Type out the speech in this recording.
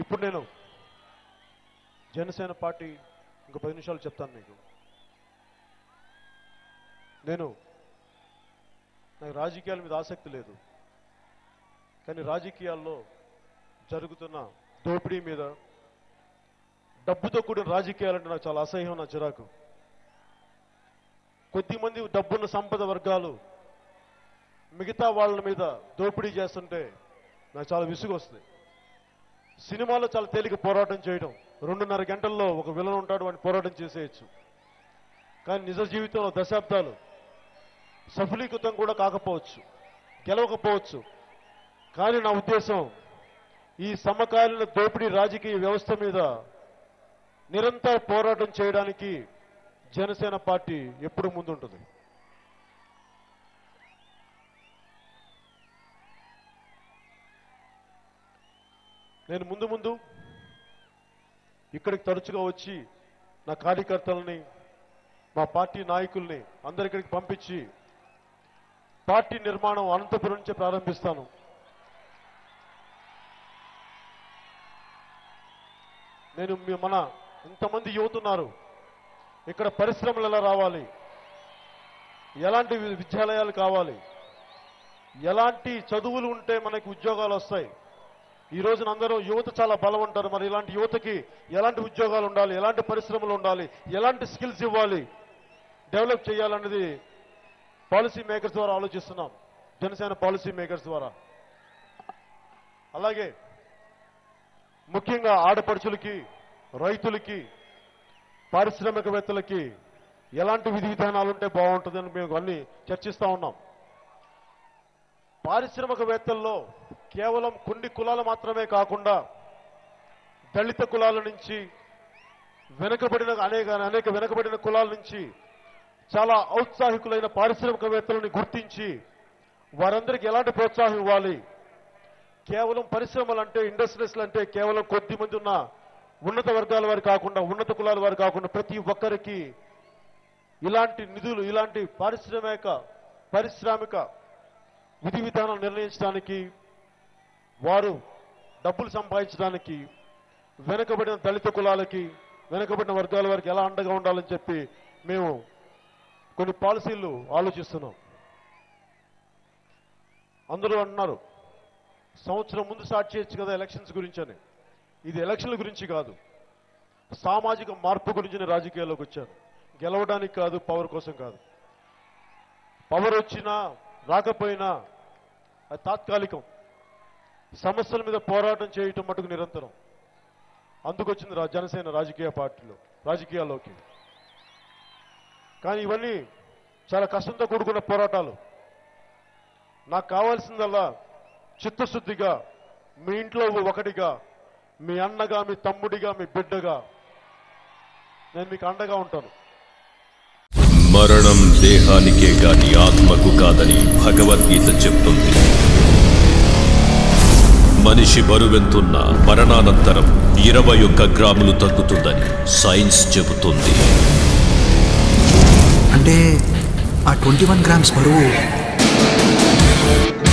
ఇప్పుడు నేను జనసేన పార్టీ ఇంకో 10 నిమిషాలు చెప్తాను మీకు. నాకు రాజకీయాల మీద ఆసక్తి లేదు, కానీ రాజకీయాల్లో జరుగుతున్న దోపిడీ మీద, డబ్బుతో కూడిన రాజకీయాలంటే నాకు చాలా అసహ్యం, నా చిరాకు. కొద్దిమంది డబ్బున్న సంపద వర్గాలు మిగతా వాళ్ళ మీద దోపిడీ చేస్తుంటే నాకు చాలా విసుగు వస్తుంది. సినిమాలో చాలా తేలిక పోరాటం చేయడం, 2.5 గంటల్లో ఒక విలన్ ఉంటాడు, వాడిని పోరాటం చేసేయచ్చు. కానీ నిజ జీవితంలో దశాబ్దాలు సఫలీకృతం కూడా కాకపోవచ్చు, గెలవకపోవచ్చు. కానీ నా ఉద్దేశం, ఈ సమకాలీన దోపిడీ రాజకీయ వ్యవస్థ మీద నిరంతర పోరాటం చేయడానికి జనసేన పార్టీ ఎప్పుడు ముందుంటుంది. నేను ముందు ఇక్కడికి తరచుగా వచ్చి నా కార్యకర్తలని, మా పార్టీ నాయకుల్ని అందరిక్కడికి పంపించి పార్టీ నిర్మాణం అనంతపురం నుంచే ప్రారంభిస్తాను. మన ఇంతమంది యువత ఉన్నారు, ఇక్కడ పరిశ్రమలు ఎలా రావాలి, ఎలాంటి విద్యాలయాలు కావాలి, ఎలాంటి చదువులు ఉంటే మనకి ఉద్యోగాలు వస్తాయి. ఈ రోజున అందరూ యువత చాలా బలం ఉంటారు. మరి ఇలాంటి యువతకి ఎలాంటి ఉద్యోగాలు ఉండాలి, ఎలాంటి పరిశ్రమలు ఉండాలి, ఎలాంటి స్కిల్స్ ఇవ్వాలి, డెవలప్ చేయాలన్నది పాలసీ మేకర్స్ ద్వారా ఆలోచిస్తున్నాం, జనసేన పాలసీ మేకర్స్ ద్వారా. అలాగే ముఖ్యంగా ఆడపడుచులకి, రైతులకి, పారిశ్రామికవేత్తలకి ఎలాంటి విధి విధానాలు ఉంటే బాగుంటుందని మేము అన్ని చర్చిస్తూ ఉన్నాం. పారిశ్రామికవేత్తల్లో కేవలం కొన్ని కులాలు మాత్రమే కాకుండా దళిత కులాల నుంచి, వెనుకబడిన అనేక వెనుకబడిన కులాల నుంచి చాలా ఔత్సాహికులైన పారిశ్రామికవేత్తలని గుర్తించి వారందరికీ ఎలాంటి ప్రోత్సాహం ఇవ్వాలి. కేవలం పరిశ్రమలు అంటే, ఇండస్ట్రీస్లు అంటే కేవలం కొద్ది మంది ఉన్న ఉన్నత వర్గాల వారు కాకుండా, ఉన్నత కులాల వారు కాకుండా ప్రతి ఒక్కరికి ఇలాంటి నిధులు, ఇలాంటి పారిశ్రామిక విధి విధానాలు నిర్ణయించడానికి, వారు డబ్బులు సంపాదించడానికి వెనుకబడిన దళిత కులాలకి, వెనుకబడిన వర్గాల వారికి ఎలా అండగా ఉండాలని చెప్పి మేము కొన్ని పాలసీలు ఆలోచిస్తున్నాం. అందరూ అంటున్నారు సంవత్సరం ముందు స్టార్ట్ చేయొచ్చు కదా ఎలక్షన్స్ గురించి అని. ఇది ఎలక్షన్ల గురించి కాదు, సామాజిక మార్పు గురించి నేను రాజకీయాల్లోకి వచ్చాను. గెలవడానికి కాదు, పవర్ కోసం కాదు. పవర్ వచ్చినా రాకపోయినా అది తాత్కాలికం. సమస్యల మీద పోరాటం చేయటం మటుకు నిరంతరం. అందుకొచ్చింది జనసేన రాజకీయాల్లోకి. కానీ ఇవన్నీ చాలా కష్టంతో కూడుకున్న పోరాటాలు. నాకు కావాల్సిందల్లా చిత్తశుద్ధిగా, మీ ఇంట్లో ఒకటిగా, మీ అన్నగా, మీ తమ్ముడిగా, మీ బిడ్డగా నేను మీకు అండగా ఉంటాను. మరణం దేహానికే గాని ఆత్మకు కాదని భగవద్గీత చెప్తుంది. మనిషి బరువెంతున్న మరణానంతరం 21 గ్రాములు తగ్గుతుందని సైన్స్ చెబుతుంది. అంటే ఆ 21 గ్రామ్స్ బరువు